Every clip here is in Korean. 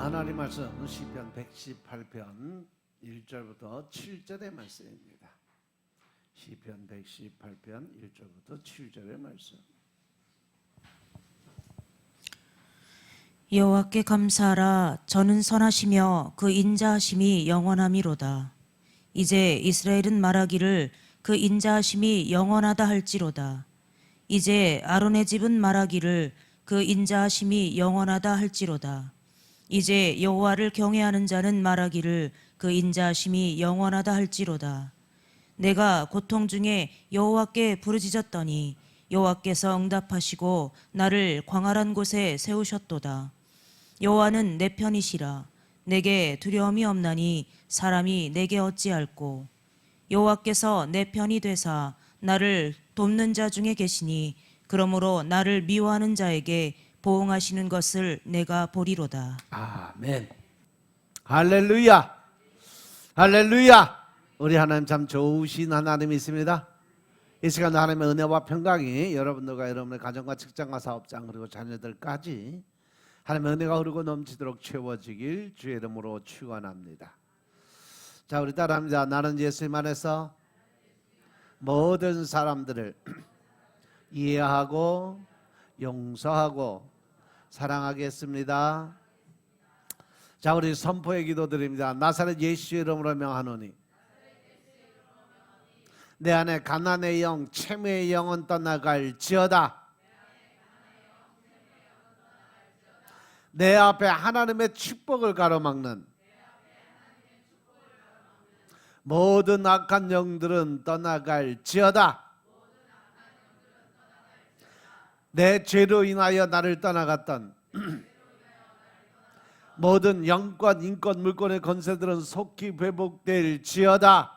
하나님 말씀 시편 118편 1절부터 7절의 말씀입니다. 시편 118편 1절부터 7절의 말씀. 여호와께 감사하라. 저는 선하시며 그 인자하심이 영원함이로다. 이제 이스라엘은 말하기를 그 인자하심이 영원하다 할지로다. 이제 아론의 집은 말하기를 그 인자하심이 영원하다 할지로다. 이제 여호와를 경외하는 자는 말하기를 그 인자하심이 영원하다 할지로다. 내가 고통 중에 여호와께 부르짖었더니 여호와께서 응답하시고 나를 광활한 곳에 세우셨도다. 여호와는 내 편이시라. 내게 두려움이 없나니 사람이 내게 어찌할꼬. 여호와께서 내 편이 되사 나를 돕는 자 중에 계시니 그러므로 나를 미워하는 자에게 보응하시는 것을 내가 보리로다. 아멘. 할렐루야. 할렐루야. 우리 하나님 참 좋으신 하나님이 있습니다. 이 시간 하나님의 은혜와 평강이 여러분들과 여러분의 가정과 직장과 사업장 그리고 자녀들까지 하나님의 은혜가 흐르고 넘치도록 채워지길 주의 이름으로 축원합니다. 자, 우리 따라합니다. 나는 예수님 안에서 모든 사람들을 이해하고 용서하고 사랑하겠습니다. 자, 우리 선포의 기도드립니다. 나사렛 예수의 이름으로 명하노니 내 안에 가난의 영, 채무의 영은 떠나갈지어다. 내 앞에 하나님의 축복을 가로막는 모든 악한 영들은 떠나갈지어다. 내 죄로 인하여 나를 떠나갔던 모든 영권, 인권, 물권의 권세들은 속히 회복될지어다.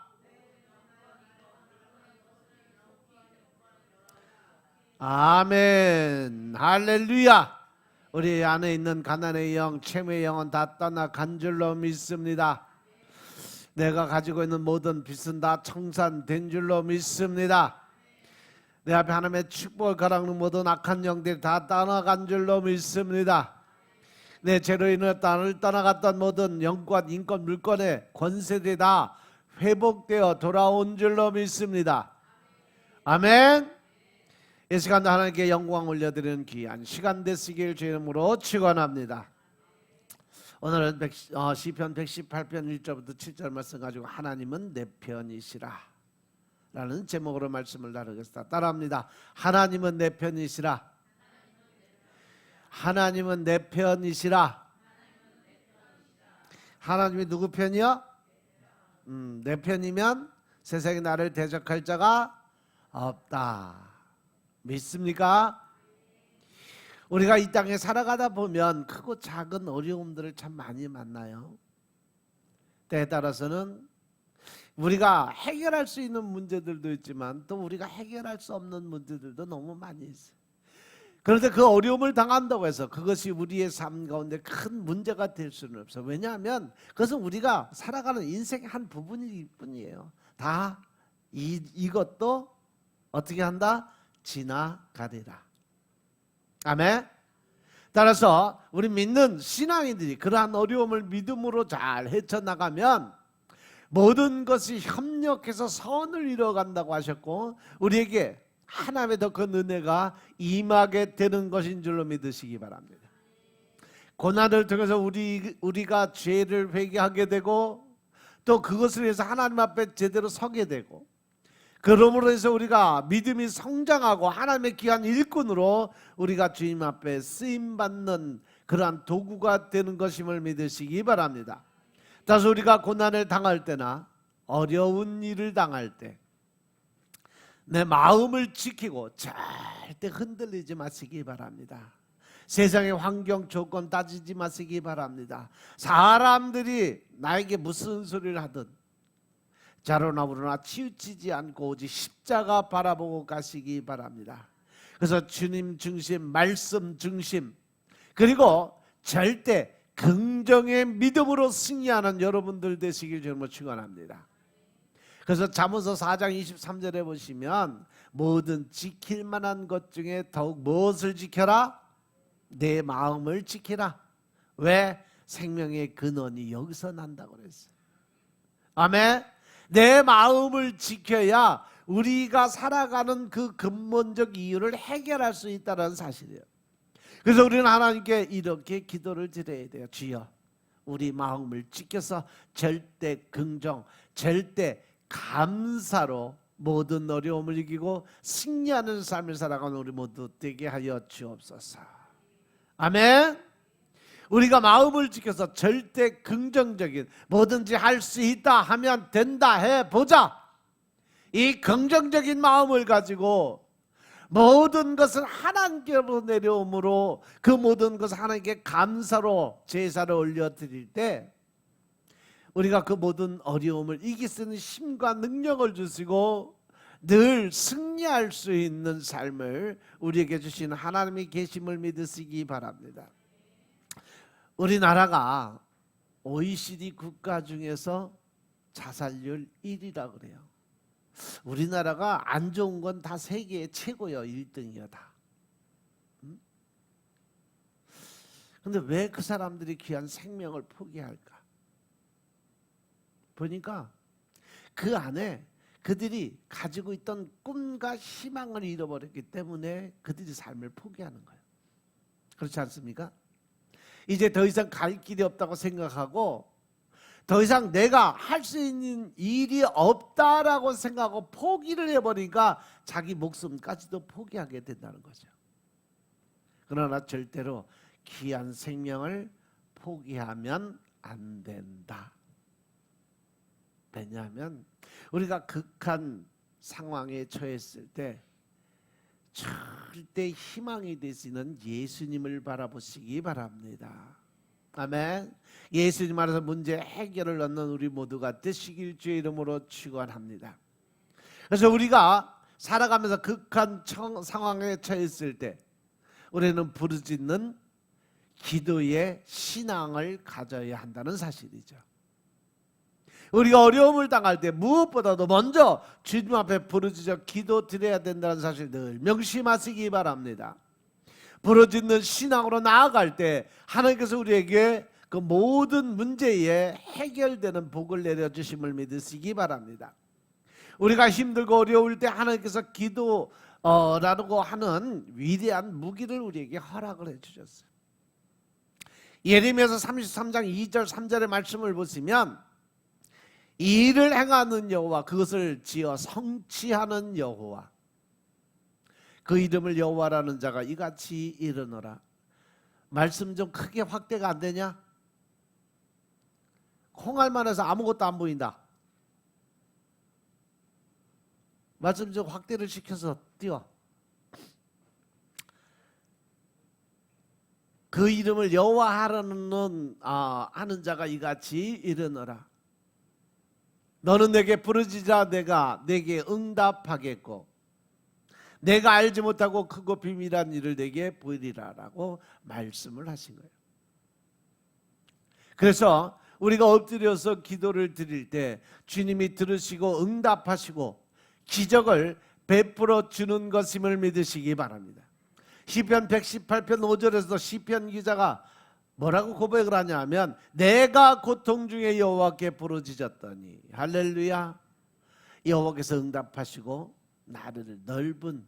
아멘. 할렐루야. 우리 안에 있는 가난의 영, 채무의 영은 다 떠나간 줄로 믿습니다. 내가 가지고 있는 모든 빚은 다 청산된 줄로 믿습니다. 내 앞에 하나님의 축복을 가라앉는 모든 악한 영들이 다 떠나간 줄로 믿습니다. 내 죄로 인해 나를 떠나갔던 모든 영권, 인권, 물권의 권세들이 다 회복되어 돌아온 줄로 믿습니다. 아멘. 이 시간도 하나님께 영광 올려드리는 귀한 시간 되시길 주의 이름으로 축원합니다. 오늘은 시편 118편 1절부터 7절 말씀 가지고 하나님은 내 편이시라 라는 제목으로 말씀을 나누겠습니다. 따라합니다. 하나님은 내 편이시라. 하나님은 내 편이시라. 하나님이 누구 편이요? 내 편이면 세상에 나를 대적할 자가 없다. 믿습니까? 우리가 이 땅에 살아가다 보면 크고 작은 어려움들을 참 많이 만나요. 때에 따라서는 우리가 해결할 수 있는 문제들도 있지만 또 우리가 해결할 수 없는 문제들도 너무 많이 있어요. 그런데 그 어려움을 당한다고 해서 그것이 우리의 삶 가운데 큰 문제가 될 수는 없어요. 왜냐하면 그것은 우리가 살아가는 인생의 한 부분일 뿐이에요. 다 이것도 어떻게 한다? 지나가리라. 아멘. 따라서 우리 믿는 신앙인들이 그러한 어려움을 믿음으로 잘 헤쳐나가면 모든 것이 협력해서 선을 이뤄간다고 하셨고 우리에게 하나님의 더 큰 은혜가 임하게 되는 것인 줄로 믿으시기 바랍니다. 고난을 통해서 우리가 죄를 회개하게 되고 또 그것을 위해서 하나님 앞에 제대로 서게 되고 그러므로 해서 우리가 믿음이 성장하고 하나님의 귀한 일꾼으로 우리가 주님 앞에 쓰임받는 그러한 도구가 되는 것임을 믿으시기 바랍니다. 따라서 우리가 고난을 당할 때나 어려운 일을 당할 때 내 마음을 지키고 절대 흔들리지 마시기 바랍니다. 세상의 환경 조건 따지지 마시기 바랍니다. 사람들이 나에게 무슨 소리를 하든 자로나 우로나 치우치지 않고 오직 십자가 바라보고 가시기 바랍니다. 그래서 주님 중심, 말씀 중심 그리고 절대 긍정의 믿음으로 승리하는 여러분들 되시길 주님으로 축원합니다. 그래서 잠언서 4장 23절에 보시면 모든 지킬 만한 것 중에 더욱 무엇을 지켜라? 내 마음을 지키라. 왜? 생명의 근원이 여기서 난다고 그랬어요. 아멘. 내 마음을 지켜야 우리가 살아가는 그 근본적 이유를 해결할 수 있다는 사실이에요. 그래서 우리는 하나님께 이렇게 기도를 드려야 돼요. 주여, 우리 마음을 지켜서 절대 긍정, 절대 감사로 모든 어려움을 이기고 승리하는 삶을 살아가는 우리 모두 되게 하여 주옵소서. 아멘. 우리가 마음을 지켜서 절대 긍정적인, 뭐든지 할 수 있다, 하면 된다, 해보자, 이 긍정적인 마음을 가지고 모든 것은 하나님께로 내려옴으로 그 모든 것을 하나님께 감사로 제사를 올려드릴 때 우리가 그 모든 어려움을 이길 수 있는 힘과 능력을 주시고 늘 승리할 수 있는 삶을 우리에게 주신 하나님이 계심을 믿으시기 바랍니다. 우리나라가 OECD 국가 중에서 자살률 1위라 그래요. 우리나라가 안 좋은 건 다 세계 최고요. 1등이요 다. 근데 왜 그 사람들이 귀한 생명을 포기할까? 보니까 그 안에 그들이 가지고 있던 꿈과 희망을 잃어버렸기 때문에 그들이 삶을 포기하는 거예요. 그렇지 않습니까? 이제 더 이상 갈 길이 없다고 생각하고 더 이상 내가 할 수 있는 일이 없다라고 생각하고 포기를 해버리니까 자기 목숨까지도 포기하게 된다는 거죠. 그러나 절대로 귀한 생명을 포기하면 안 된다. 왜냐하면 우리가 극한 상황에 처했을 때 절대 희망이 되시는 예수님을 바라보시기 바랍니다. 아멘. 예수님 안에서 문제 해결을 얻는 우리 모두가 되시길 주의 이름으로 축원합니다. 그래서 우리가 살아가면서 극한 상황에 처했을 때 우리는 부르짖는 기도의 신앙을 가져야 한다는 사실이죠. 우리가 어려움을 당할 때 무엇보다도 먼저 주님 앞에 부르짖어 기도 드려야 된다는 사실 늘 명심하시기 바랍니다. 부르짖는 신앙으로 나아갈 때 하나님께서 우리에게 그 모든 문제에 해결되는 복을 내려주심을 믿으시기 바랍니다. 우리가 힘들고 어려울 때 하나님께서 기도라고 하는 위대한 무기를 우리에게 허락을 해주셨어요. 예레미야서 33장 2절 3절의 말씀을 보시면 이 일을 행하는 여호와, 그것을 지어 성취하는 여호와, 그 이름을 여호와라는 자가 이같이 이르노라. 말씀 좀 크게 확대가 안 되냐? 콩알만해서 아무것도 안 보인다. 말씀 좀 확대를 시켜서 띄워. 그 이름을 여호와하라는 하는 자가 이같이 이르노라. 너는 내게 부르짖자 내가 내게 응답하겠고 내가 알지 못하고 크고 비밀한 일을 내게 보이리라라고 말씀을 하신 거예요. 그래서 우리가 엎드려서 기도를 드릴 때 주님이 들으시고 응답하시고 기적을 베풀어 주는 것임을 믿으시기 바랍니다. 시편 118편 5절에서 시편 기자가 뭐라고 고백을 하냐면 내가 고통 중에 여호와께 부르짖었더니 할렐루야, 여호와께서 응답하시고 나를 넓은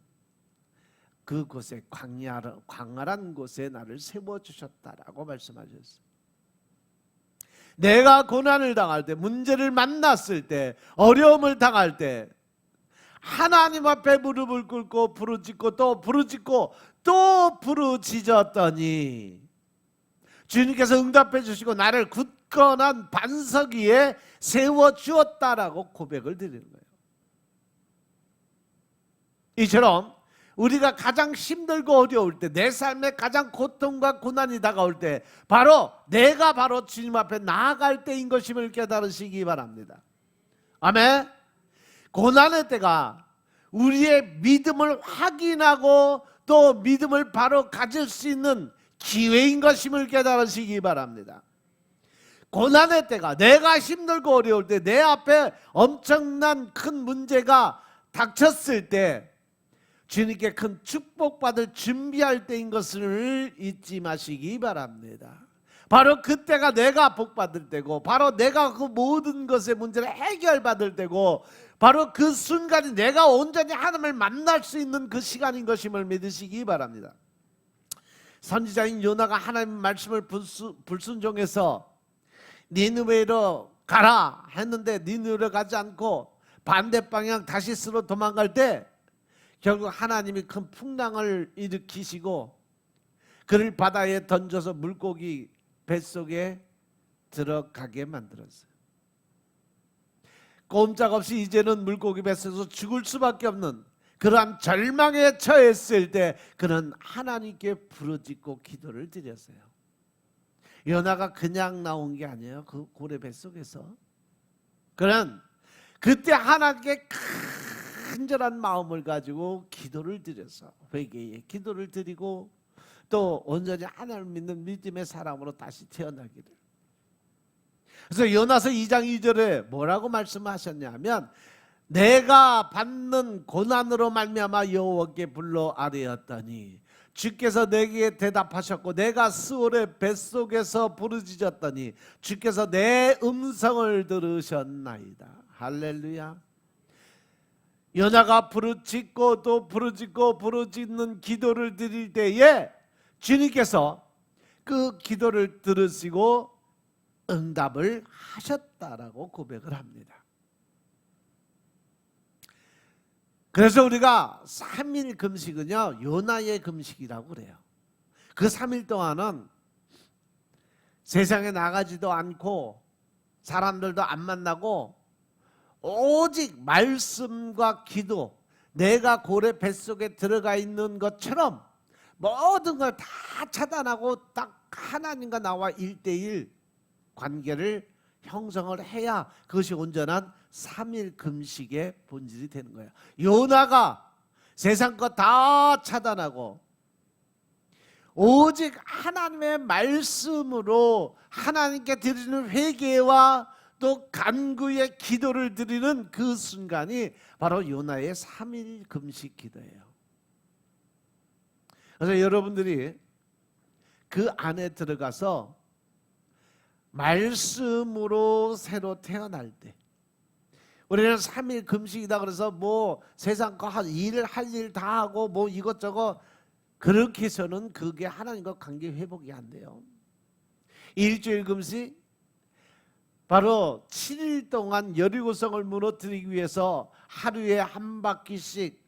그곳에 광활한 곳에 나를 세워주셨다라고 말씀하셨어요. 내가 고난을 당할 때, 문제를 만났을 때, 어려움을 당할 때 하나님 앞에 무릎을 꿇고 부르짖고 또 부르짖고 또 부르짖었더니 주님께서 응답해 주시고 나를 굳건한 반석 위에 세워주었다라고 고백을 드리는 거예요. 이처럼 우리가 가장 힘들고 어려울 때, 내 삶에 가장 고통과 고난이 다가올 때 내가 바로 주님 앞에 나아갈 때인 것임을 깨달으시기 바랍니다. 아멘. 고난의 때가 우리의 믿음을 확인하고 또 믿음을 바로 가질 수 있는 기회인 것임을 깨달으시기 바랍니다. 고난의 때가, 내가 힘들고 어려울 때, 내 앞에 엄청난 큰 문제가 닥쳤을 때 주님께 큰 축복받을 준비할 때인 것을 잊지 마시기 바랍니다. 바로 그때가 내가 복받을 때고, 바로 내가 그 모든 것의 문제를 해결받을 때고, 바로 그 순간이 내가 온전히 하나님을 만날 수 있는 그 시간인 것임을 믿으시기 바랍니다. 선지자인 요나가 하나님 말씀을 불순종해서 니느웨로 가라 했는데 니느웨로 가지 않고 반대 방향 다시스로 도망갈 때 결국 하나님이 큰 풍랑을 일으키시고 그를 바다에 던져서 물고기 뱃속에 들어가게 만들었어요. 꼼짝없이 이제는 물고기 뱃속에서 죽을 수밖에 없는 그러한 절망에 처했을 때 그는 하나님께 부르짖고 기도를 드렸어요. 요나가 그냥 나온 게 아니에요. 그 고래 뱃속에서 그는 그때 하나님께 간절한 마음을 가지고 기도를 드려서 회개의 기도를 드리고 또 온전히 하나님을 믿는 믿음의 사람으로 다시 태어나기를. 그래서 요나서 2장 2절에 뭐라고 말씀하셨냐면 내가 받는 고난으로 말미암아 여호와께 불러 아뢰었더니 주께서 내게 대답하셨고 내가 스올의 뱃속에서 부르짖었더니 주께서 내 음성을 들으셨나이다. 할렐루야. 요나가 부르짖고 또 부르짖고 부르짖는 기도를 드릴 때에 주님께서 그 기도를 들으시고 응답을 하셨다라고 고백을 합니다. 그래서 우리가 3일 금식은요 요나의 금식이라고 그래요. 그 3일 동안은 세상에 나가지도 않고 사람들도 안 만나고 오직 말씀과 기도, 내가 고래 뱃속에 들어가 있는 것처럼 모든 걸 다 차단하고 딱 하나님과 나와 1대1 관계를 형성을 해야 그것이 온전한 3일 금식의 본질이 되는 거예요. 요나가 세상 것 다 차단하고 오직 하나님의 말씀으로 하나님께 드리는 회개와 또 간구의 기도를 드리는 그 순간이 바로 요나의 3일 금식 기도예요. 그래서 여러분들이 그 안에 들어가서 말씀으로 새로 태어날 때 우리는 3일 금식이다 그래서 뭐 세상 거 일을 할 일 다 하고 뭐 이것저것 그렇게 해서는 그게 하나님과 관계 회복이 안 돼요. 일주일 금식 바로 7일 동안 여리고성을 무너뜨리기 위해서 하루에 한 바퀴씩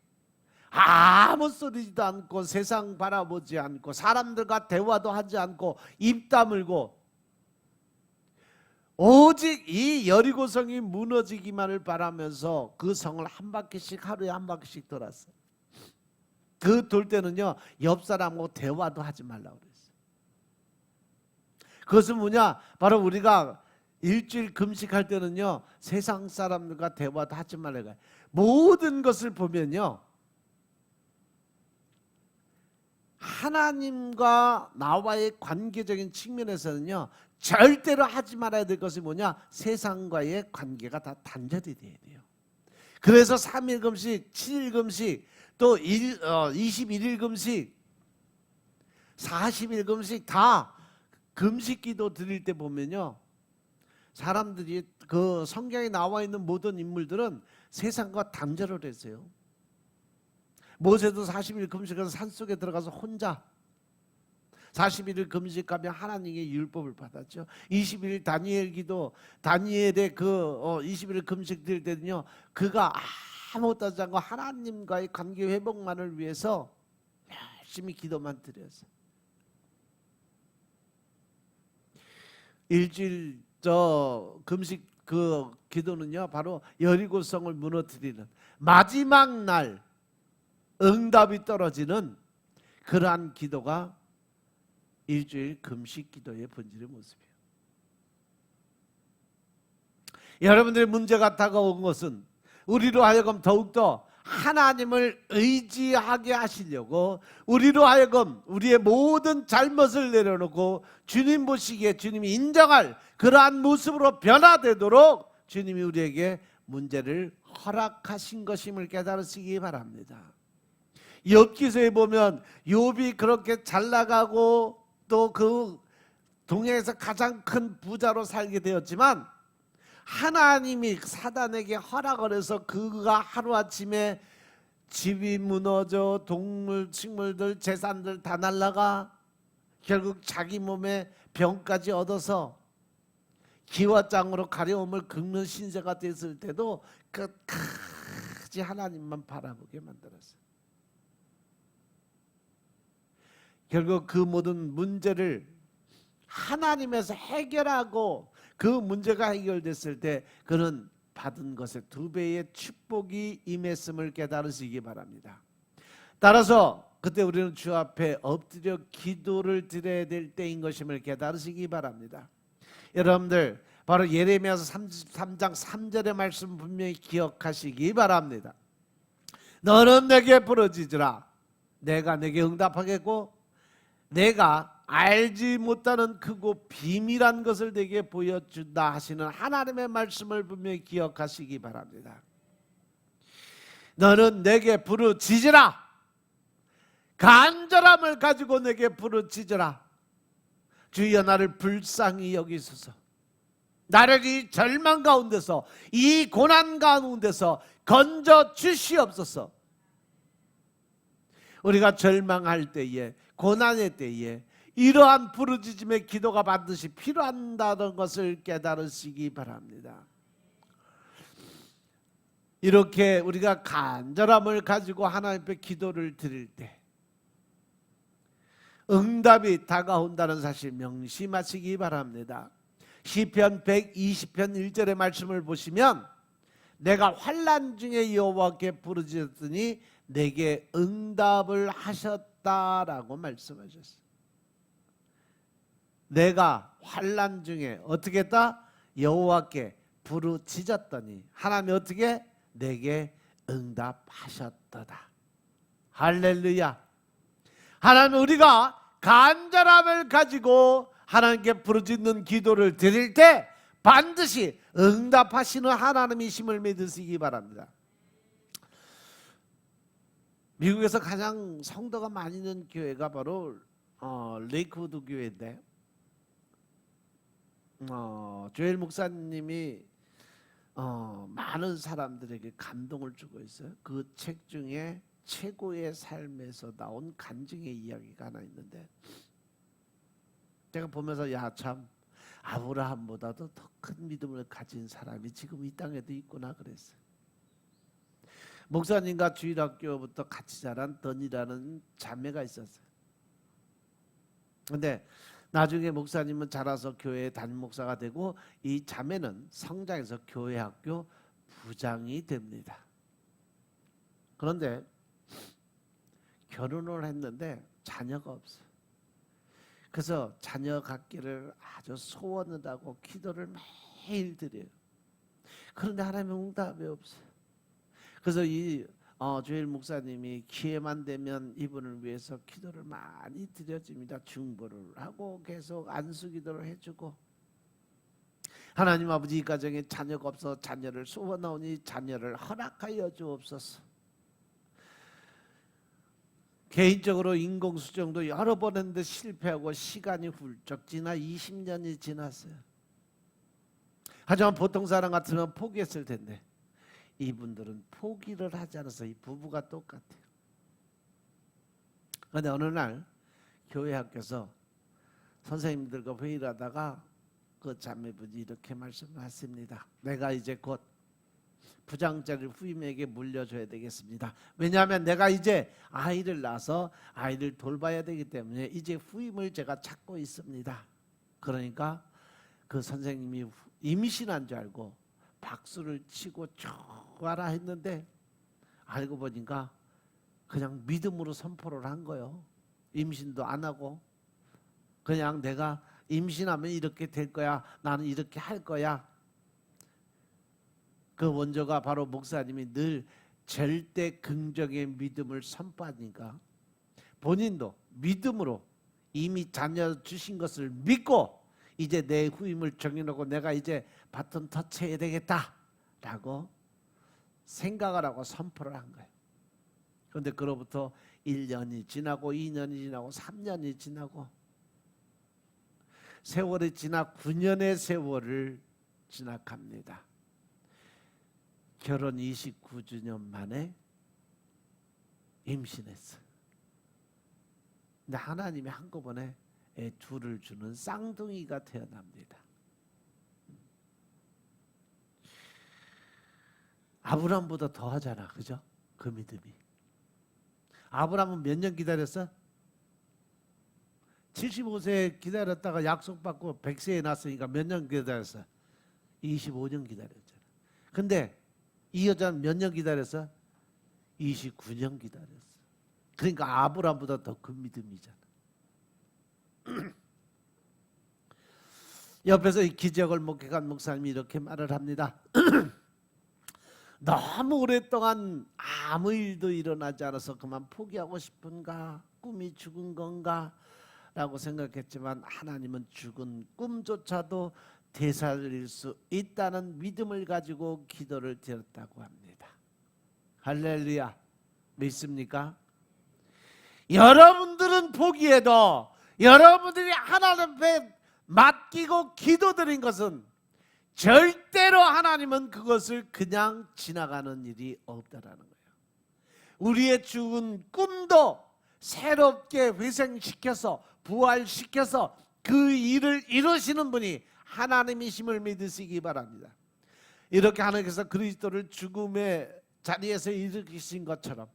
아무 소리도 않고 세상 바라보지 않고 사람들과 대화도 하지 않고 입 다물고 오직 이 여리고성이 무너지기만을 바라면서 그 성을 한 바퀴씩 하루에 한 바퀴씩 돌았어요. 그 돌 때는요 옆 사람하고 대화도 하지 말라고 그랬어요. 그것은 뭐냐? 바로 우리가 일주일 금식할 때는요 세상 사람들과 대화도 하지 말라고. 모든 것을 보면요 하나님과 나와의 관계적인 측면에서는요 절대로 하지 말아야 될 것이 뭐냐? 세상과의 관계가 다 단절이 돼야 돼요. 그래서 3일 금식, 7일 금식, 또 21일 금식, 40일 금식 다 금식 기도 드릴 때 보면요 사람들이 그 성경에 나와 있는 모든 인물들은 세상과 단절을 했어요. 모세도 40일 금식해서 산속에 들어가서 혼자 41일 금식하며 하나님의 율법을 받았죠. 21일 다니엘 기도, 다니엘의 그 21일 금식 드릴 때는요 그가 아무것도 하지 않고 하나님과의 관계 회복만을 위해서 열심히 기도만 드렸어요. 일주일 금식 그 기도는요 바로 여리고성을 무너뜨리는 마지막 날 응답이 떨어지는 그러한 기도가 일주일 금식 기도의 본질의 모습이에요. 여러분들의 문제가 다가온 것은 우리로 하여금 더욱더 하나님을 의지하게 하시려고 우리로 하여금 우리의 모든 잘못을 내려놓고 주님 보시기에 주님이 인정할 그러한 모습으로 변화되도록 주님이 우리에게 문제를 허락하신 것임을 깨달으시기 바랍니다. 욥기서에 보면 욥이 그렇게 잘 나가고 또 그 동해에서 가장 큰 부자로 살게 되었지만 하나님이 사단에게 허락을 해서 그가 하루아침에 집이 무너져 동물, 식물들, 재산들 다 날라가 결국 자기 몸에 병까지 얻어서 기와장으로 가려움을 긁는 신세가 됐을 때도 끝까지 하나님만 바라보게 만들었어요. 결국 그 모든 문제를 하나님에서 해결하고 그 문제가 해결됐을 때 그는 받은 것에 2배의 축복이 임했음을 깨달으시기 바랍니다. 따라서 그때 우리는 주 앞에 엎드려 기도를 드려야 될 때인 것임을 깨달으시기 바랍니다. 여러분들 바로 예레미야서 33장 3절의 말씀 분명히 기억하시기 바랍니다. 너는 내게 부르짖으라 내가 내게 응답하겠고 내가 알지 못하는 크고 비밀한 것을 내게 보여준다 하시는 하나님의 말씀을 분명히 기억하시기 바랍니다. 너는 내게 부르짖으라 간절함을 가지고 내게 부르짖으라 주여 나를 불쌍히 여기소서 나를 이 절망 가운데서 이 고난 가운데서 건져 주시옵소서. 우리가 절망할 때에 고난의 때에 이러한 부르짖음의 기도가 반드시 필요한다는 것을 깨달으시기 바랍니다. 이렇게 우리가 간절함을 가지고 하나님 앞에 기도를 드릴 때 응답이 다가온다는 사실 명심하시기 바랍니다. 시편 120편 1절의 말씀을 보시면 내가 환난 중에 여호와께 부르짖었더니 내게 응답을 하셨다라고 말씀하셨어요. 내가 환난 중에 어떻게 했다? 여호와께 부르짖었더니 하나님이 어떻게? 내게 응답하셨도다. 할렐루야. 하나님 우리가 간절함을 가지고 하나님께 부르짖는 기도를 드릴 때 반드시 응답하시는 하나님이심을 믿으시기 바랍니다. 미국에서 가장 성도가 많이 있는 교회가 바로 레이크우드 교회인데 조엘 목사님이 많은 사람들에게 감동을 주고 있어요. 그 책 중에 최고의 삶에서 나온 간증의 이야기가 하나 있는데 제가 보면서 야 참 아브라함보다도 더 큰 믿음을 가진 사람이 지금 이 땅에도 있구나 그랬어요. 목사님과 주일학교부터 같이 자란 던이라는 자매가 있었어요. 그런데 나중에 목사님은 자라서 교회 담임 목사가 되고 이 자매는 성장해서 교회 학교 부장이 됩니다. 그런데 결혼을 했는데 자녀가 없어요. 그래서 자녀 갖기를 아주 소원을 하고 기도를 매일 드려요. 그런데 하나님의 응답이 없어요. 그래서 이 조엘 목사님이 기회만 되면 이분을 위해서 기도를 많이 드려집니다. 중보를 하고 계속 안수기도를 해주고 하나님 아버지 이 가정에 자녀가 없어 자녀를 소원하오니 자녀를 허락하여 주옵소서. 개인적으로 인공수정도 여러 번 했는데 실패하고 시간이 훌쩍 지나 20년이 지났어요. 하지만 보통 사람 같으면 포기했을 텐데 이분들은 포기를 하지 않아서 이 부부가 똑같아요. 그런데 어느 날 교회 학교에서 선생님들과 회의를 하다가 그 자매분이 이렇게 말씀하십니다. 내가 이제 곧 부장자를 후임에게 물려줘야 되겠습니다. 왜냐하면 내가 이제 아이를 낳아서 아이를 돌봐야 되기 때문에 이제 후임을 제가 찾고 있습니다. 그러니까 그 선생님이 임신한 줄 알고 박수를 치고 좋아라 했는데 알고 보니까 그냥 믿음으로 선포를 한 거예요. 임신도 안 하고 그냥 내가 임신하면 이렇게 될 거야. 나는 이렇게 할 거야. 그 원조가 바로 목사님이 늘 절대 긍정의 믿음을 선포하니까 본인도 믿음으로 이미 자녀 주신 것을 믿고 이제 내 후임을 정해놓고 내가 이제 바톤 터치해야 되겠다라고 생각을 하고 선포를 한 거예요. 그런데 그로부터 1년이 지나고 2년이 지나고 3년이 지나고 세월이 지나 9년의 세월을 지나갑니다. 결혼 29주년 만에 임신했어. 근데 하나님이 한꺼번에 애 둘을 주는 쌍둥이가 태어납니다. 아브라함보다 더 하잖아, 그죠? 그 믿음이. 아브라함은 몇 년 기다렸어? 75세 기다렸다가 약속받고 100세에 낳았으니까 몇 년 기다렸어? 25년 기다렸잖아. 근데 이 여자는 몇 년 기다렸어? 29년 기다렸어. 그러니까 아브라함보다 더 큰 믿음이잖아. 옆에서 이 기적을 목격한 목사님이 이렇게 말을 합니다. 너무 오랫동안 아무 일도 일어나지 않아서 그만 포기하고 싶은가? 꿈이 죽은 건가? 라고 생각했지만 하나님은 죽은 꿈조차도 되살릴 수 있다는 믿음을 가지고 기도를 드렸다고 합니다. 할렐루야. 믿습니까? 여러분들은 포기해도 여러분들이 하나님 앞에 맡기고 기도드린 것은 절대로 하나님은 그것을 그냥 지나가는 일이 없다라는 거예요. 우리의 죽은 꿈도 새롭게 회생시켜서 부활시켜서 그 일을 이루시는 분이 하나님이심을 믿으시기 바랍니다. 이렇게 하나님께서 그리스도를 죽음의 자리에서 일으키신 것처럼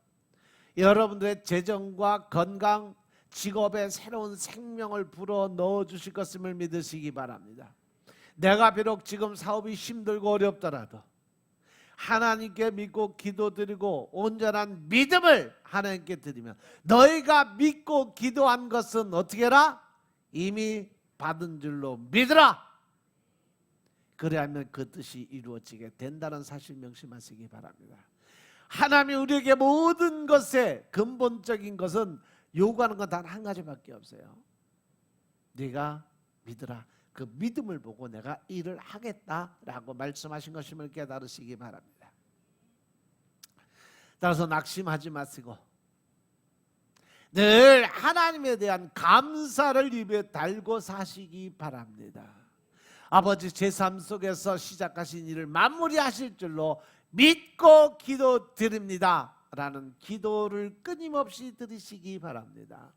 여러분들의 재정과 건강, 직업에 새로운 생명을 불어 넣어주실 것임을 믿으시기 바랍니다. 내가 비록 지금 사업이 힘들고 어렵더라도 하나님께 믿고 기도드리고 온전한 믿음을 하나님께 드리면 너희가 믿고 기도한 것은 어떻게 해라? 이미 받은 줄로 믿으라. 그래야만 그 뜻이 이루어지게 된다는 사실 명심하시기 바랍니다. 하나님이 우리에게 모든 것의 근본적인 것은 요구하는 건 단 한 가지밖에 없어요. 네가 믿으라. 그 믿음을 보고 내가 일을 하겠다라고 말씀하신 것임을 깨달으시기 바랍니다. 따라서 낙심하지 마시고 늘 하나님에 대한 감사를 입에 달고 사시기 바랍니다. 아버지 제 삶 속에서 시작하신 일을 마무리하실 줄로 믿고 기도드립니다 라는 기도를 끊임없이 드리시기 바랍니다.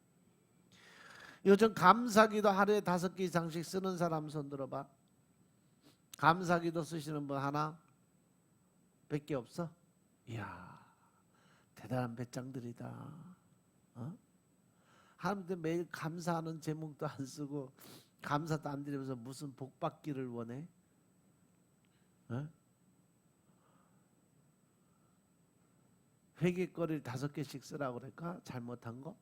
요즘 감사기도 하루에 5개 이상씩 쓰는 사람 손 들어봐. 감사기도 쓰시는 분 하나? 밖에 없어? 이야 대단한 배짱들이다. 하나님한테 매일 감사하는 제목도 안 쓰고 감사도 안 드리면서 무슨 복 받기를 원해? 회개거리를 5개씩 쓰라고 그럴까? 잘못한 거?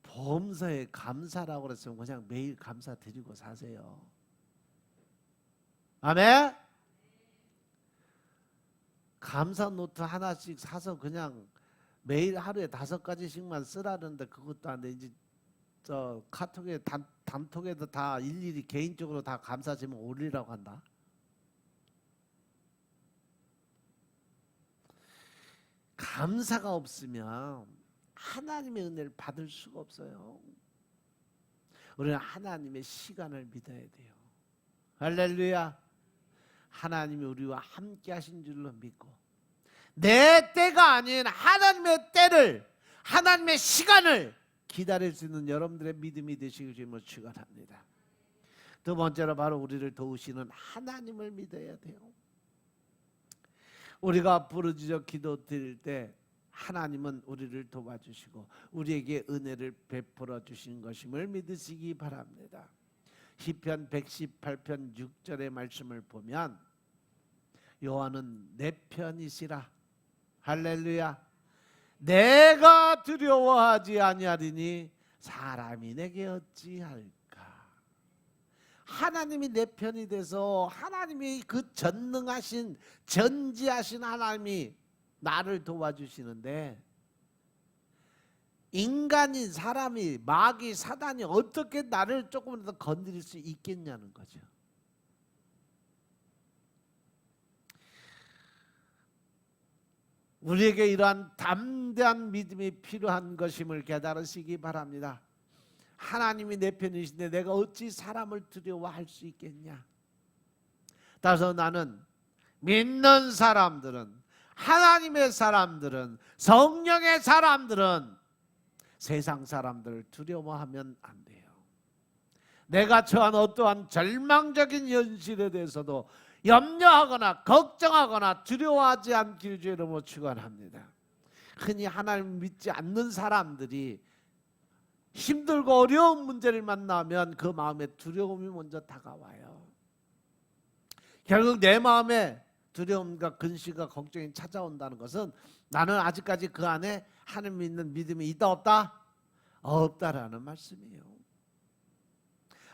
범사에 감사라고 그랬으면 그냥 매일 감사 드리고 사세요. 아멘? 감사 노트 하나씩 사서 그냥 매일 하루에 5가지씩만 쓰라는데 그것도 안 돼. 이제 저 카톡에 단톡에도 다 일일이 개인적으로 다 감사 제목 올리라고 한다. 감사가 없으면 하나님의 은혜를 받을 수가 없어요. 우리는 하나님의 시간을 믿어야 돼요. 할렐루야. 하나님이 우리와 함께 하신 줄로 믿고 내 때가 아닌 하나님의 때를 하나님의 시간을 기다릴 수 있는 여러분들의 믿음이 되시길 주님으로 축원합니다. 두 번째로 바로 우리를 도우시는 하나님을 믿어야 돼요. 우리가 부르짖어 기도드릴 때 하나님은 우리를 도와주시고 우리에게 은혜를 베풀어 주신 것임을 믿으시기 바랍니다. 시편 118편 6절의 말씀을 보면 여호와는 내 편이시라. 할렐루야. 내가 두려워하지 아니하리니 사람이 내게 어찌할까. 하나님이 내 편이 돼서 하나님이 그 전능하신 전지하신 하나님이 나를 도와주시는데 인간인 사람이 마귀 사단이 어떻게 나를 조금이라도 건드릴 수 있겠냐는 거죠. 우리에게 이러한 담대한 믿음이 필요한 것임을 깨달으시기 바랍니다. 하나님이 내 편이신데 내가 어찌 사람을 두려워할 수 있겠냐. 따라서 나는 믿는 사람들은, 하나님의 사람들은, 성령의 사람들은 세상 사람들을 두려워하면 안 돼요. 내가 처한 어떠한 절망적인 현실에 대해서도 염려하거나 걱정하거나 두려워하지 않기를 주의 이름으로 축원합니다. 흔히 하나님을 믿지 않는 사람들이 힘들고 어려운 문제를 만나면 그 마음에 두려움이 먼저 다가와요. 결국 내 마음에 두려움과 근심과 걱정이 찾아온다는 것은 나는 아직까지 그 안에 하나님 믿는 믿음이 있다 없다? 없다라는 말씀이에요.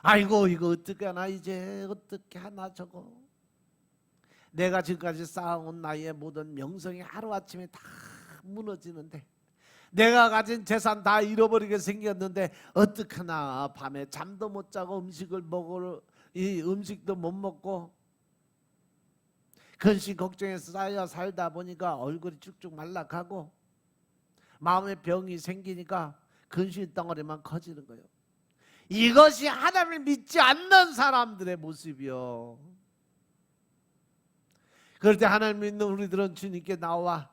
아이고 이거 어떻게 하나, 이제 어떻게 하나, 저거 내가 지금까지 쌓아온 나의 모든 명성이 하루아침에 다 무너지는데, 내가 가진 재산 다 잃어버리게 생겼는데 어떡하나, 밤에 잠도 못 자고 음식을 먹을 이 음식도 못 먹고 근심 걱정에 쌓여 살다 보니까 얼굴이 쭉쭉 말라가고 마음에 병이 생기니까 근심 덩어리만 커지는 거예요. 이것이 하나님을 믿지 않는 사람들의 모습이요. 그럴 때 하나님 믿는 우리들은 주님께 나와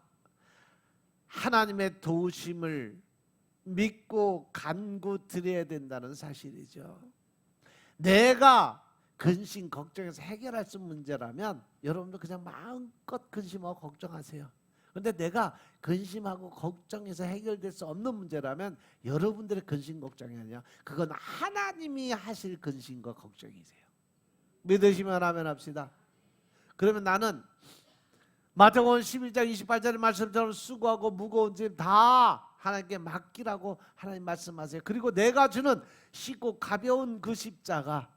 하나님의 도우심을 믿고 간구 드려야 된다는 사실이죠. 내가 근심 걱정해서 해결할 수 있는 문제라면 여러분도 그냥 마음껏 근심하고 걱정하세요. 그런데 내가 근심하고 걱정해서 해결될 수 없는 문제라면 여러분들의 근심 걱정이 아니라 그건 하나님이 하실 근심과 걱정이세요. 믿으시면 아멘 합시다. 그러면 나는 마태복음 11장 28절의 말씀처럼 수고하고 무거운 짐 다 하나님께 맡기라고 하나님 말씀하세요. 그리고 내가 주는 쉽고 가벼운 그 십자가,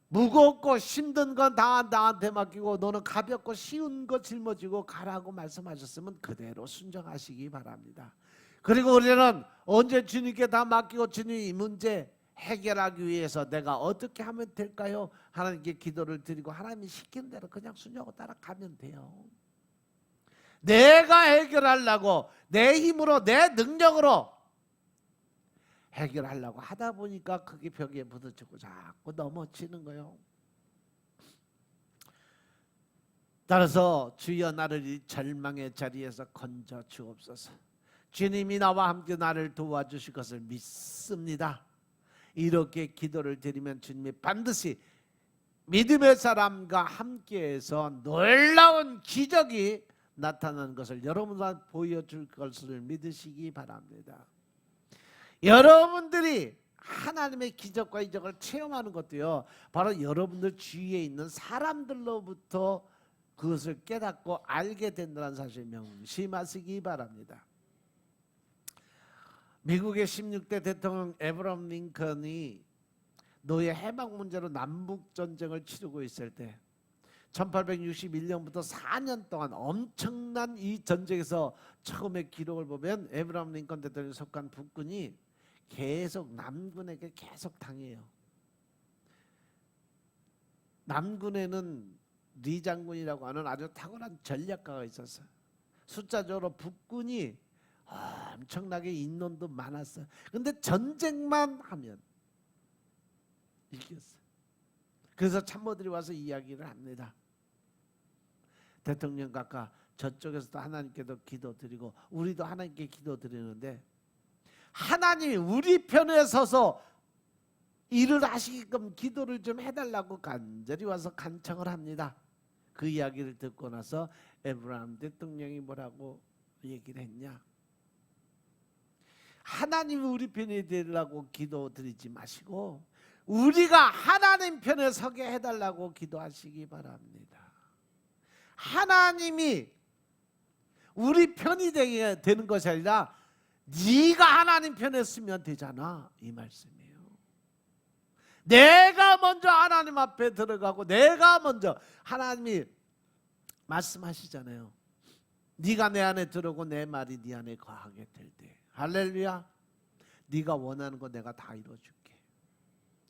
무겁고 힘든 건 다 나한테 맡기고 너는 가볍고 쉬운 거 짊어지고 가라고 말씀하셨으면 그대로 순종하시기 바랍니다. 그리고 우리는 언제 주님께 다 맡기고 주님이 이 문제 해결하기 위해서 내가 어떻게 하면 될까요? 하나님께 기도를 드리고 하나님이 시키는 대로 그냥 순종하고 따라가면 돼요. 내가 해결하려고 내 힘으로 내 능력으로 해결하려고 하다 보니까 그게 벽에 부딪히고 자꾸 넘어지는 거예요. 따라서 주여 나를 이 절망의 자리에서 건져 주옵소서. 주님이 나와 함께 나를 도와주실 것을 믿습니다. 이렇게 기도를 드리면 주님이 반드시 믿음의 사람과 함께해서 놀라운 기적이 나타나는 것을 여러분들한테 보여줄 것을 믿으시기 바랍니다. 여러분들이 하나님의 기적과 이적을 체험하는 것도요, 바로 여러분들 주위에 있는 사람들로부터 그것을 깨닫고 알게 된다는 사실 명심하시기 바랍니다. 미국의 16대 대통령 에브라함 링컨이 노예 해방 문제로 남북 전쟁을 치르고 있을 때 1861년부터 4년 동안 엄청난 이 전쟁에서 처음에 기록을 보면 에브라함 링컨 대통령이 속한 북군이 계속 남군에게 계속 당해요. 남군에는 리 장군이라고 하는 아주 탁월한 전략가가 있었어요. 숫자적으로 북군이 엄청나게 인원도 많았어요. 근데 전쟁만 하면 이겼어요. 그래서 참모들이 와서 이야기를 합니다. 대통령 각하 저쪽에서도 하나님께도 기도드리고 우리도 하나님께 기도드리는데 하나님이 우리 편에 서서 일을 하시게끔 기도를 좀 해달라고 간절히 와서 간청을 합니다. 그 이야기를 듣고 나서 에브라함 대통령이 뭐라고 얘기를 했냐? 하나님이 우리 편이 되려고 기도드리지 마시고 우리가 하나님 편에 서게 해달라고 기도하시기 바랍니다. 하나님이 우리 편이 되는 것이 아니라 네가 하나님 편에 서면 되잖아, 이 말씀이에요. 내가 먼저 하나님 앞에 들어가고 내가 먼저, 하나님이 말씀하시잖아요. 네가 내 안에 들어오고 내 말이 네 안에 거하게 될 때, 할렐루야, 네가 원하는 거 내가 다 이루어줄게,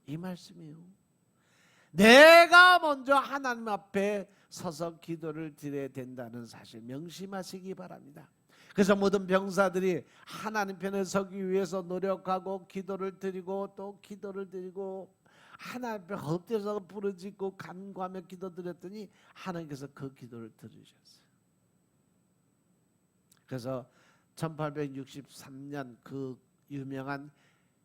이 말씀이에요. 내가 먼저 하나님 앞에 서서 기도를 드려야 된다는 사실 명심하시기 바랍니다. 그래서 모든 병사들이 하나님 편에 서기 위해서 노력하고 기도를 드리고 또 기도를 드리고 하나님 앞에 엎드려서 부르짖고 간구하며 기도드렸더니 하나님께서 그 기도를 들으셨어요. 그래서 1863년 그 유명한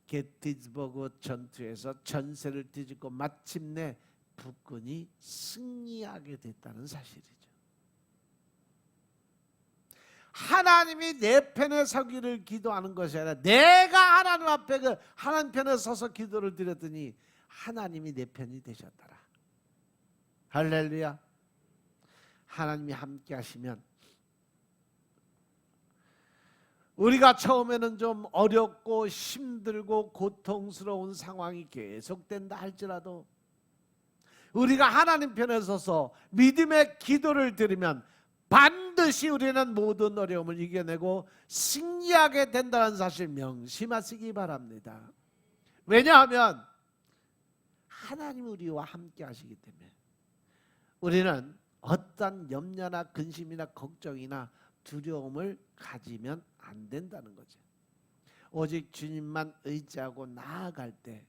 게티즈버그 전투에서 전세를 뒤집고 마침내 북군이 승리하게 됐다는 사실이죠. 하나님이 내 편에 서기를 기도하는 것이 아니라 내가 하나님 앞에 하나님 편에 서서 기도를 드렸더니 하나님이 내 편이 되셨더라. 할렐루야. 하나님이 함께 하시면 우리가 처음에는 좀 어렵고 힘들고 고통스러운 상황이 계속된다 할지라도 우리가 하나님 편에 서서 믿음의 기도를 드리면 반드시 우리는 모든 어려움을 이겨내고 승리하게 된다는 사실 명심하시기 바랍니다. 왜냐하면 하나님이 우리와 함께 하시기 때문에 우리는 어떤 염려나 근심이나 걱정이나 두려움을 가지면 안 된다는 거죠. 오직 주님만 의지하고 나아갈 때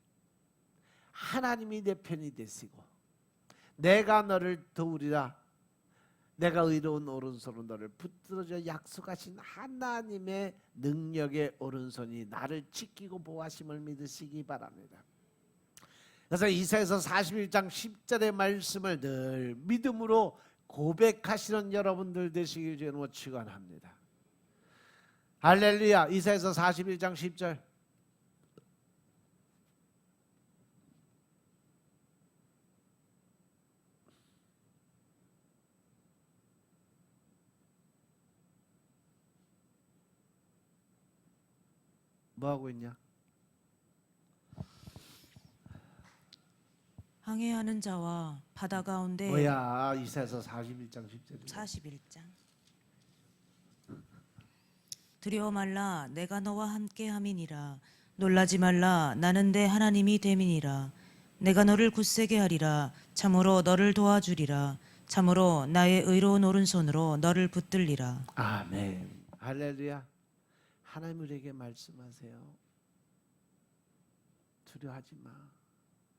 하나님이 내 편이 되시고 내가 너를 도우리라, 내가 의로운 오른손으로 너를 붙들어줘 약속하신 하나님의 능력의 오른손이 나를 지키고 보호하심을 믿으시기 바랍니다. 그래서 이사야서 41장 10절의 말씀을 늘 믿음으로 고백하시는 여러분들 되시길 주님으로 축원합니다. 할렐루야. 이사야서 41장 10절. 뭐 하고 있냐? 항해하는 자와 바다 가운데 뭐야? 이사야서 41장 10절. 41장. 두려워 말라, 내가 너와 함께 함이니라. 놀라지 말라, 나는 내 하나님이 됨이니라. 내가 너를 굳세게 하리라. 참으로 너를 도와주리라. 참으로 나의 의로운 오른손으로 너를 붙들리라. 아멘. 할렐루야. 하나님 우리에게 말씀하세요. 두려워하지 마.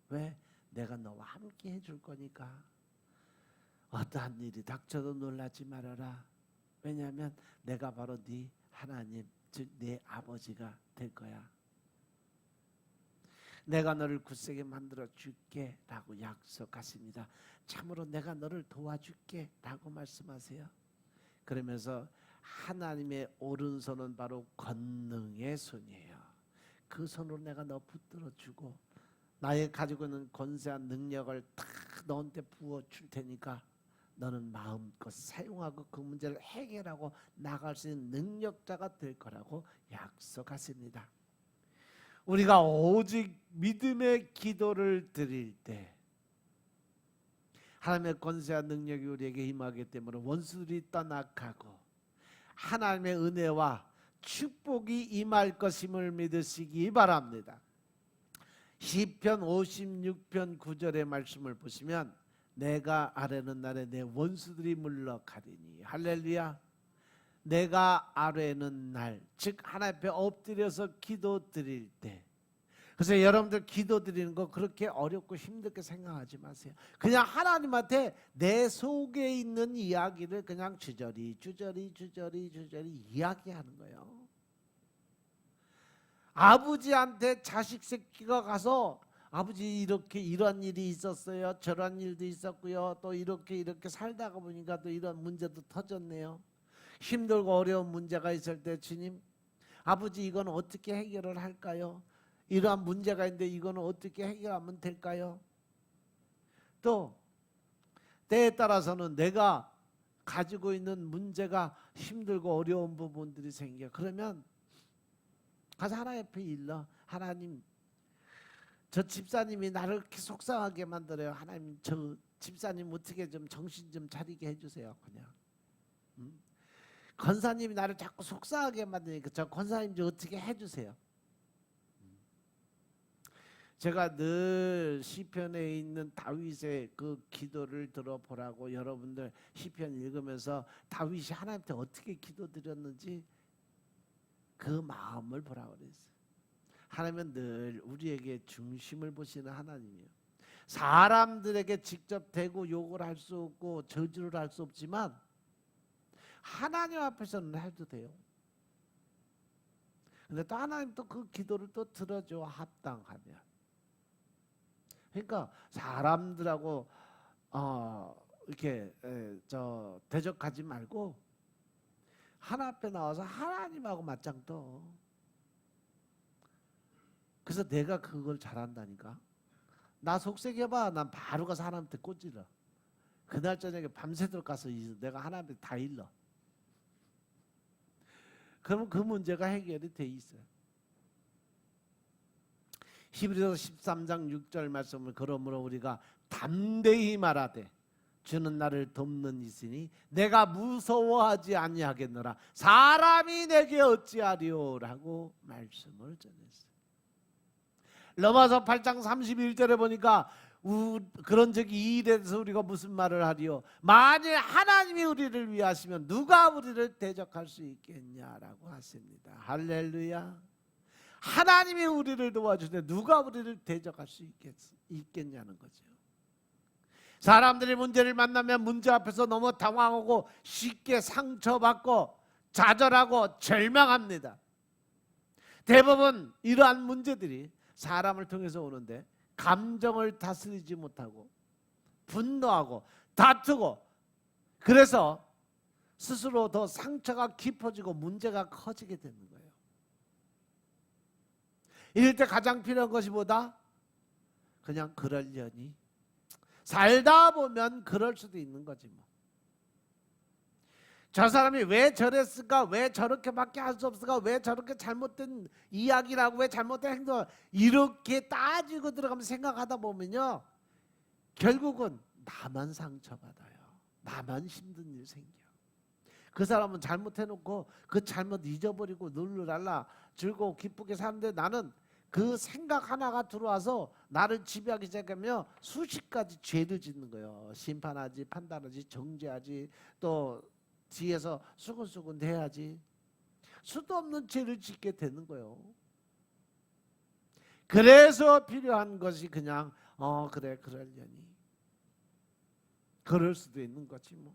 왜? 내가 너와 함께 해줄 거니까. 어떠한 일이 닥쳐도 놀라지 말아라. 왜냐하면 내가 바로 네 하나님, 즉 내 아버지가 될 거야. 내가 너를 굳세게 만들어 줄게 라고 약속하십니다. 참으로 내가 너를 도와줄게 라고 말씀하세요. 그러면서 하나님의 오른손은 바로 권능의 손이에요. 그 손으로 내가 너 붙들어 주고 나의 가지고 있는 권세한 능력을 다 너한테 부어 줄 테니까 너는 마음껏 사용하고 그 문제를 해결하고 나갈 수 있는 능력자가 될 거라고 약속하십니다. 우리가 오직 믿음의 기도를 드릴 때 하나님의 권세와 능력이 우리에게 임하기 때문에 원수들이 떠나가고 하나님의 은혜와 축복이 임할 것임을 믿으시기 바랍니다. 시편 56편 9절의 말씀을 보시면 내가 아뢰는 날에 내 원수들이 물러가리니 할렐루야. 내가 아뢰는 날, 즉 하나님 앞에 엎드려서 기도 드릴 때, 그래서 여러분들 기도 드리는 거 그렇게 어렵고 힘들게 생각하지 마세요. 그냥 하나님한테 내 속에 있는 이야기를 그냥 주저리 이야기하는 거예요. 아버지한테 자식 새끼가 가서 아버지 이렇게 이런 일이 있었어요. 저런 일도 있었고요. 또 이렇게 살다가 보니까 또 이런 문제도 터졌네요. 힘들고 어려운 문제가 있을 때 주님, 아버지 이건 어떻게 해결을 할까요? 이러한 문제가 있는데 이거는 어떻게 해결하면 될까요? 또 때에 따라서는 내가 가지고 있는 문제가 힘들고 어려운 부분들이 생겨. 그러면 가서 하나님 앞에 일러. 하나님, 저 집사님이 나를 이렇게 속상하게 만들어요. 하나님, 저 집사님 어떻게 좀 정신 좀 차리게 해주세요. 그냥 권사님이 나를 자꾸 속상하게 만드니까 저 권사님 좀 어떻게 해주세요. 제가 늘 시편에 있는 다윗의 그 기도를 들어보라고 여러분들 시편 읽으면서 다윗이 하나님한테 어떻게 기도드렸는지 그 마음을 보라고 그랬어요. 하나님은 늘 우리에게 중심을 보시는 하나님이에요. 사람들에게 직접 대고 욕을 할 수 없고 저주를 할 수 없지만 하나님 앞에서는 해도 돼요. 근데 또 하나님 또 그 기도를 또 들어줘, 합당하면. 그러니까 사람들하고 이렇게 대적하지 말고 하나 앞에 나와서 하나님하고 맞짱 떠. 그래서 내가 그걸 잘한다니까. 나 속삭여봐. 난 바로 가서 하나님한테 꽂질러. 그날 저녁에 밤새도록 가서 내가 하나님한테 다 일러. 그러면 그 문제가 해결이 돼 있어요. 히브리서 13장 6절 말씀을 그러므로 우리가 담대히 말하되 주는 나를 돕는 있으니 내가 무서워하지 아니하겠노라. 사람이 내게 어찌하리오라고 말씀을 전했어요. 로마서 8장 31절에 보니까 그런 적이 이 일에 대해서 우리가 무슨 말을 하리요? 만일 하나님이 우리를 위하시면 누가 우리를 대적할 수 있겠냐라고 하십니다. 할렐루야. 하나님이 우리를 도와주는데 누가 우리를 대적할 수 있겠냐는 거죠. 사람들이 문제를 만나면 문제 앞에서 너무 당황하고 쉽게 상처받고 좌절하고 절망합니다. 대부분 이러한 문제들이 사람을 통해서 오는데 감정을 다스리지 못하고 분노하고 다투고 그래서 스스로 더 상처가 깊어지고 문제가 커지게 되는 거예요. 이럴 때 가장 필요한 것이 뭐다? 그냥 그러려니. 살다 보면 그럴 수도 있는 거지 뭐. 저 사람이 왜 저랬을까? 왜 저렇게밖에 할 수 없을까? 왜 저렇게 잘못된 이야기라고? 왜 잘못된 행동? 이렇게 따지고 들어가면 생각하다 보면요, 결국은 나만 상처받아요. 나만 힘든 일 생겨. 그 사람은 잘못해놓고 그 잘못 잊어버리고 룰루랄라 즐거워 기쁘게 사는데 나는 그 생각 하나가 들어와서 나를 지배하기 시작하면 수십 가지 죄를 짓는 거예요. 심판하지, 판단하지, 정죄하지, 또 뒤에서 수근수근 대야지. 수도 없는 죄를 짓게 되는 거예요. 그래서 필요한 것이 그냥 그래 그러려니. 그럴 수도 있는 거지 뭐.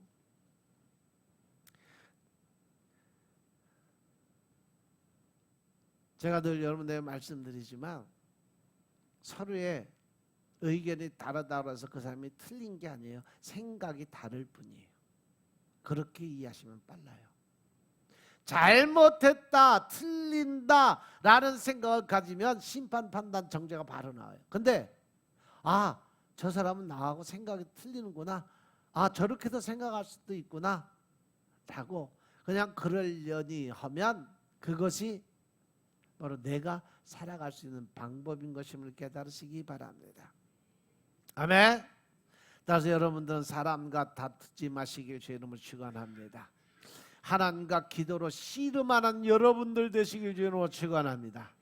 제가 늘 여러분들에게 말씀드리지만 서로의 의견이 다르다고 해서 그 사람이 틀린 게 아니에요. 생각이 다를 뿐이에요. 그렇게 이해하시면 빨라요. 잘못했다, 틀린다 라는 생각을 가지면 심판, 판단, 정죄가 바로 나와요. 근데 저 사람은 나하고 생각이 틀리는구나. 저렇게도 생각할 수도 있구나 라고 그냥 그러려니 하면 그것이 바로 내가 살아갈 수 있는 방법인 것임을 깨달으시기 바랍니다. 아멘. 따라서 여러분들은 사람과 다투지 마시길 주의 이름으로 축원합니다. 하나님과 기도로 씨름하는 여러분들 되시길 주의 이름으로 축원합니다.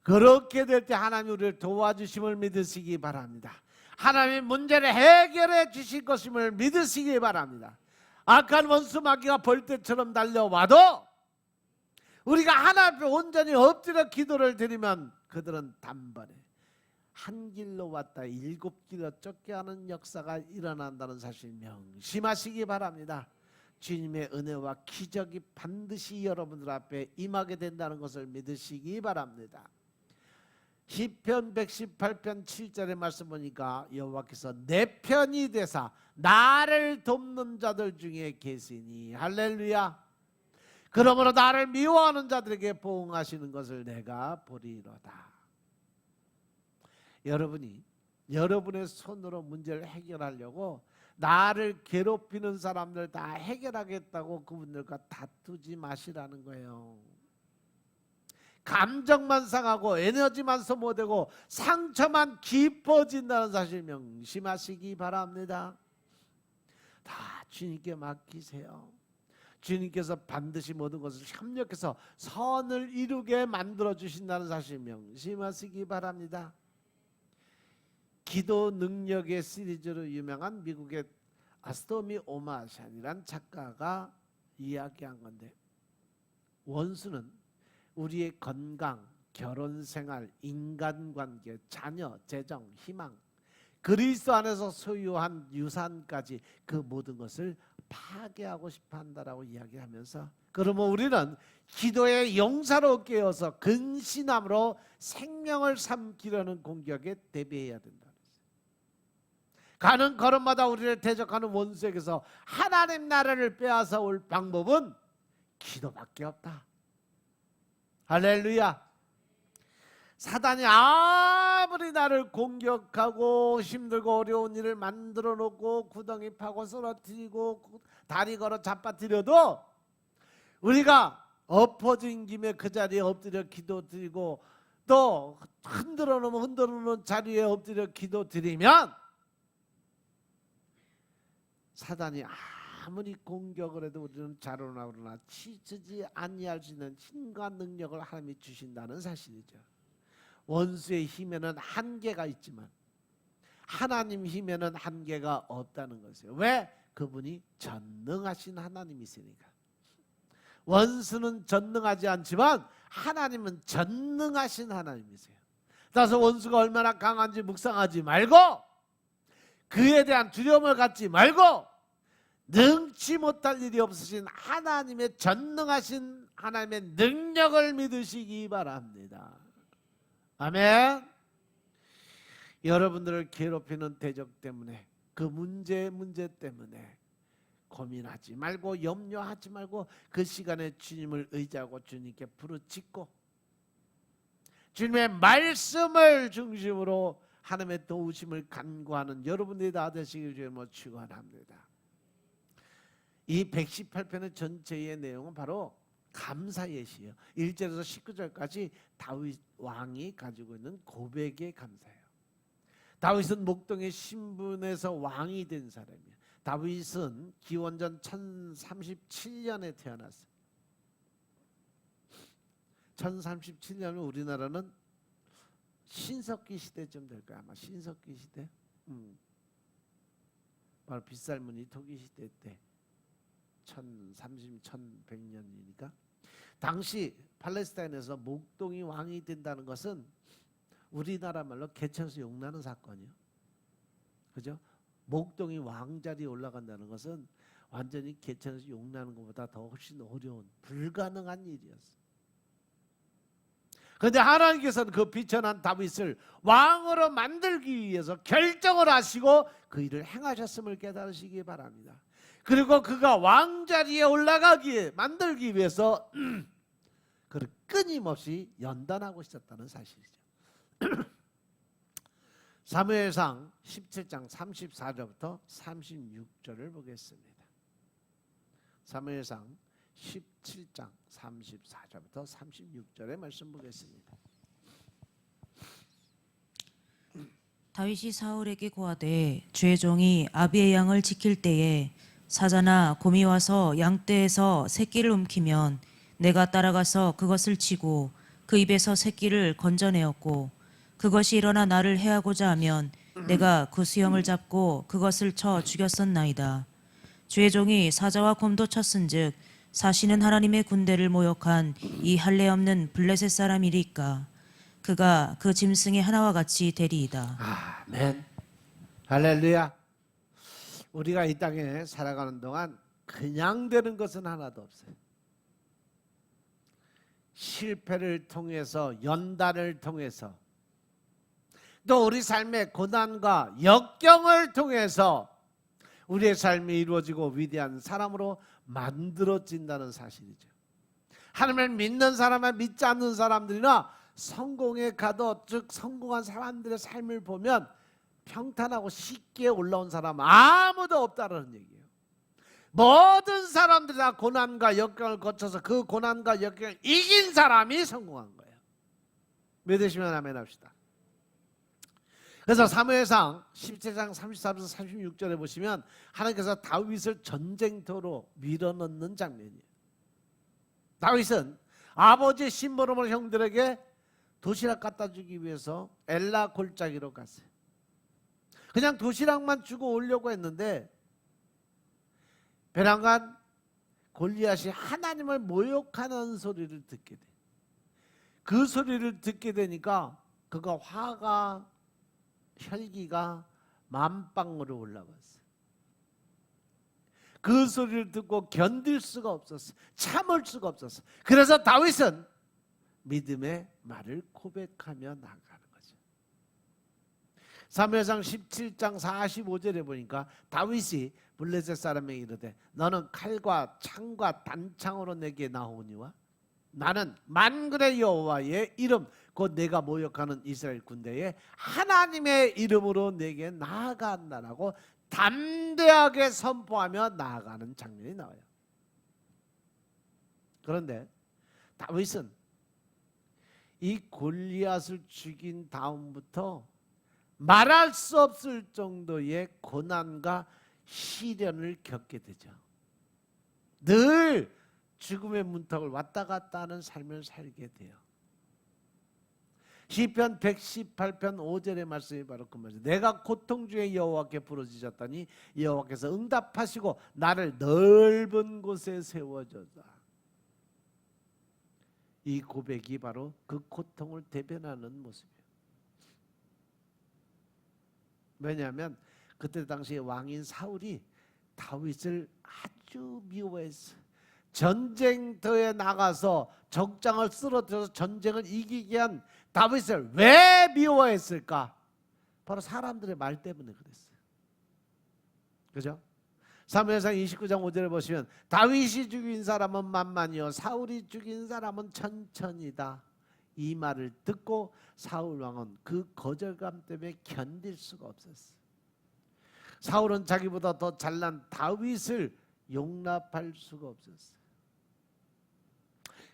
그렇게 될 때 하나님 우리를 도와주심을 믿으시기 바랍니다. 하나님이 문제를 해결해 주실 것임을 믿으시기 바랍니다. 악한 원수 마귀가 벌떼처럼 달려와도 우리가 하나님 앞에 온전히 엎드려 기도를 드리면 그들은 단번에 한 길로 왔다 7길로 쫓겨가는 역사가 일어난다는 사실 명심하시기 바랍니다. 주님의 은혜와 기적이 반드시 여러분들 앞에 임하게 된다는 것을 믿으시기 바랍니다. 시편 118편 7절의 말씀 보니까 여호와께서 내 편이 되사 나를 돕는 자들 중에 계시니 할렐루야. 그러므로 나를 미워하는 자들에게 보응하시는 것을 내가 보리로다. 여러분이 여러분의 손으로 문제를 해결하려고 나를 괴롭히는 사람들 다 해결하겠다고 그분들과 다투지 마시라는 거예요. 감정만 상하고 에너지만 소모되고 상처만 깊어진다는 사실 명심하시기 바랍니다. 다 주님께 맡기세요. 주님께서 반드시 모든 것을 협력해서 선을 이루게 만들어 주신다는 사실 명심하시기 바랍니다. 기도 능력의 시리즈로 유명한 미국의 아스토미 오마샨이란 작가가 이야기한 건데, 원수는 우리의 건강, 결혼생활, 인간관계, 자녀, 재정, 희망, 그리스도 안에서 소유한 유산까지 그 모든 것을 파괴하고 싶어 한다라고 이야기하면서, 그러면 우리는 기도의 용사로 깨어서 근신함으로 생명을 삼키려는 공격에 대비해야 된다. 가는 걸음마다 우리를 대적하는 원수에게서 하나님 나라를 빼앗아 올 방법은 기도밖에 없다. 할렐루야. 사단이 아무리 나를 공격하고 힘들고 어려운 일을 만들어 놓고 구덩이 파고 쓰러뜨리고 다리 걸어 잡아뜨려도 우리가 엎어진 김에 그 자리에 엎드려 기도드리고 또 흔들어 놓은 자리에 엎드려 기도드리면 사단이 아무리 공격을 해도 우리는 자로나오나 치지 아니할 수 있는 힘과 능력을 하나님이 주신다는 사실이죠. 원수의 힘에는 한계가 있지만 하나님 힘에는 한계가 없다는 것이에요. 왜? 그분이 전능하신 하나님이시니까. 원수는 전능하지 않지만 하나님은 전능하신 하나님이세요. 따라서 원수가 얼마나 강한지 묵상하지 말고, 그에 대한 두려움을 갖지 말고, 능치 못할 일이 없으신 하나님의 전능하신 하나님의 능력을 믿으시기 바랍니다. 아멘. 여러분들을 괴롭히는 대적 때문에, 그 문제 때문에 고민하지 말고 염려하지 말고 그 시간에 주님을 의지하고 주님께 부르짖고 주님의 말씀을 중심으로 하나님의 도우심을 간구하는 여러분들이 다 되시길 주님으로 축원합니다. 이 118편의 전체의 내용은 바로 감사 예시예요. 1절에서 19절까지 다윗 왕이 가지고 있는 고백의 감사예요. 다윗은 목동의 신분에서 왕이 된 사람이에요. 다윗은 기원전 1037년에 태어났어요. 1037년은 우리나라는 신석기 시대쯤 될 거야. 아마 신석기 시대. 바로 빗살무늬 토기 시대 때 1030, 1100년이니까 당시 팔레스타인에서 목동이 왕이 된다는 것은 우리나라 말로 개천수 용나는 사건이요. 그죠? 목동이 왕자리에 올라간다는 것은 완전히 개천수 용나는 것보다 더 훨씬 어려운 불가능한 일이었어요. 그런데 하나님께서는 그 비천한 다윗을 왕으로 만들기 위해서 결정을 하시고 그 일을 행하셨음을 깨달으시기 바랍니다. 그리고 그가 왕자리에 만들기 위해서 그를 끊임없이 연단하고 있었다는 사실이죠. 사무엘상 17장 34절부터 36절을 보겠습니다. 사무엘상 17장 34절부터 36절의 말씀 보겠습니다. 다윗이 사울에게 고하되 주의 종이 아비의 양을 지킬 때에 사자나 곰이 와서 양떼에서 새끼를 움키면 내가 따라가서 그것을 치고 그 입에서 새끼를 건져내었고 그것이 일어나 나를 해하고자 하면 내가 그 수염을 잡고 그것을 쳐 죽였었나이다. 주의 종이 사자와 곰도 쳤은즉 사시는 하나님의 군대를 모욕한 이 할례 없는 블레셋 사람이리까. 그가 그 짐승의 하나와 같이 되리이다. 아멘. 할렐루야. 우리가 이 땅에 살아가는 동안 그냥 되는 것은 하나도 없어요. 실패를 통해서, 연단을 통해서, 또 우리 삶의 고난과 역경을 통해서 우리의 삶이 이루어지고 위대한 사람으로 만들어진다는 사실이죠. 하나님을 믿는 사람과 믿지 않는 사람들이나 성공에 가도, 즉 성공한 사람들의 삶을 보면 평탄하고 쉽게 올라온 사람은 아무도 없다는 얘기예요. 모든 사람들이 다 고난과 역경을 거쳐서 그 고난과 역경을 이긴 사람이 성공한 거예요. 믿으시면 아멘 합시다. 그래서 사무엘상 17장 34절에서 36절에 보시면 하나님께서 다윗을 전쟁터로 밀어넣는 장면이에요. 다윗은 아버지 심부름을 형들에게 도시락 갖다 주기 위해서 엘라 골짜기로 갔어요. 그냥 도시락만 주고 오려고 했는데 베란간 골리앗이 하나님을 모욕하는 소리를 듣게 돼. 그 소리를 듣게 되니까 그가 화가 혈기가 만방으로 올라왔어. 그 소리를 듣고 견딜 수가 없었어. 참을 수가 없었어. 그래서 다윗은 믿음의 말을 고백하며 나가는 거죠. 사무엘상 17장 45절에 보니까 다윗이 블레셋 사람에게 이르되 너는 칼과 창과 단창으로 내게 나오니와 나는 만군의 여호와의 이름 곧 내가 모욕하는 이스라엘 군대에 하나님의 이름으로 내게 나아간다라고 담대하게 선포하며 나아가는 장면이 나와요. 그런데 다윗은 이 골리앗을 죽인 다음부터 말할 수 없을 정도의 고난과 시련을 겪게 되죠. 늘 죽음의 문턱을 왔다 갔다 하는 삶을 살게 돼요. 시편 118편 5절의 말씀이 바로 그 말이죠. 내가 고통 중에 여호와께 부르짖었더니 여호와께서 응답하시고 나를 넓은 곳에 세워줬다. 이 고백이 바로 그 고통을 대변하는 모습이에요. 왜냐하면 그때 당시에 왕인 사울이 다윗을 아주 미워했어요. 전쟁터에 나가서 적장을 쓰러뜨려서 전쟁을 이기게 한 다윗을 왜 미워했을까? 바로 사람들의 말 때문에 그랬어요. 그죠? 사무엘상 29장 5절에 보시면 다윗이 죽인 사람은 만만이요 사울이 죽인 사람은 천천이다. 이 말을 듣고 사울 왕은 그 거절감 때문에 견딜 수가 없었어요. 사울은 자기보다 더 잘난 다윗을 용납할 수가 없었어요.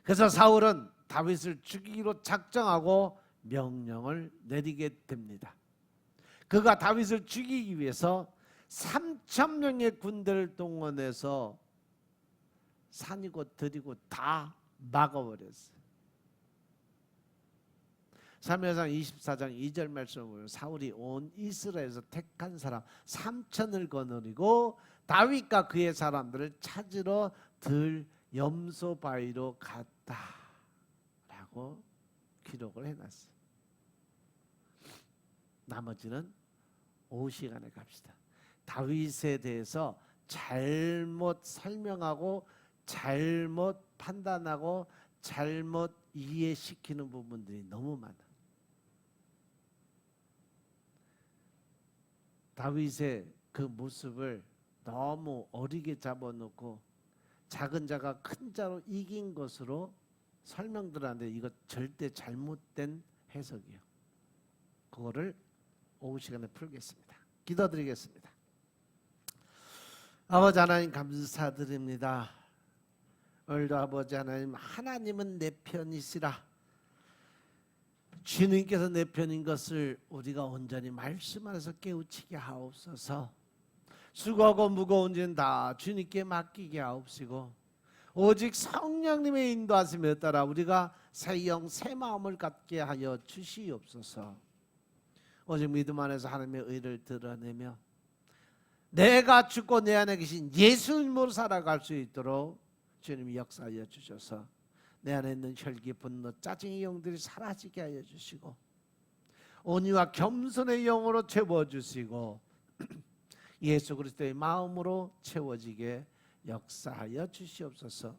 그래서 사울은 다윗을 죽이기로 작정하고 명령을 내리게 됩니다. 그가 다윗을 죽이기 위해서 3,000명의 군대를 동원해서 산이고 들이고 다 막아버렸어요. 사무엘상 24장 2절 말씀을 보면 사울이 온 이스라엘에서 택한 사람 3,000을 거느리고 다윗과 그의 사람들을 찾으러 들 염소 바위로 갔다라고 기록을 해놨어요. 나머지는 오후 시간에 갑시다. 다윗에 대해서 잘못 설명하고 잘못 판단하고 잘못 이해시키는 부분들이 너무 많아. 다윗의 그 모습을 너무 어리게 잡아놓고 작은 자가 큰 자로 이긴 것으로 설명들하는데 이거 절대 잘못된 해석이에요. 그거를 오후 시간에 풀겠습니다. 기도드리겠습니다. 아버지 하나님 감사드립니다. 오늘도 아버지 하나님, 하나님은 내 편이시라. 주님께서 내 편인 것을 우리가 온전히 말씀 안에서 깨우치게 하옵소서. 수고하고 무거운 짐 다 주님께 맡기게 하옵시고 오직 성령님의 인도하심에 따라 우리가 새 영 새 마음을 갖게 하여 주시옵소서. 오직 믿음 안에서 하나님의 의를 드러내며 내가 죽고 내 안에 계신 예수님으로 살아갈 수 있도록 주님이 역사하여 주셔서 내 안에 있는 혈기, 분노, 짜증의 영들이 사라지게 하여 주시고 온유와 겸손의 영으로 채워주시고 예수 그리스도의 마음으로 채워지게 역사하여 주시옵소서.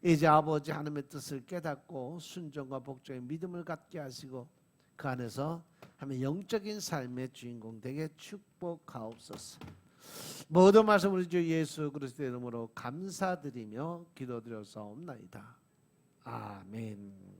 이제 아버지 하나님의 뜻을 깨닫고 순종과 복종의 믿음을 갖게 하시고 그 안에서 하나님의 영적인 삶의 주인공 되게 축복하옵소서. 모든 말씀 우리 주 예수 그리스도의 이름으로 감사드리며 기도드려서옵나이다. 아멘.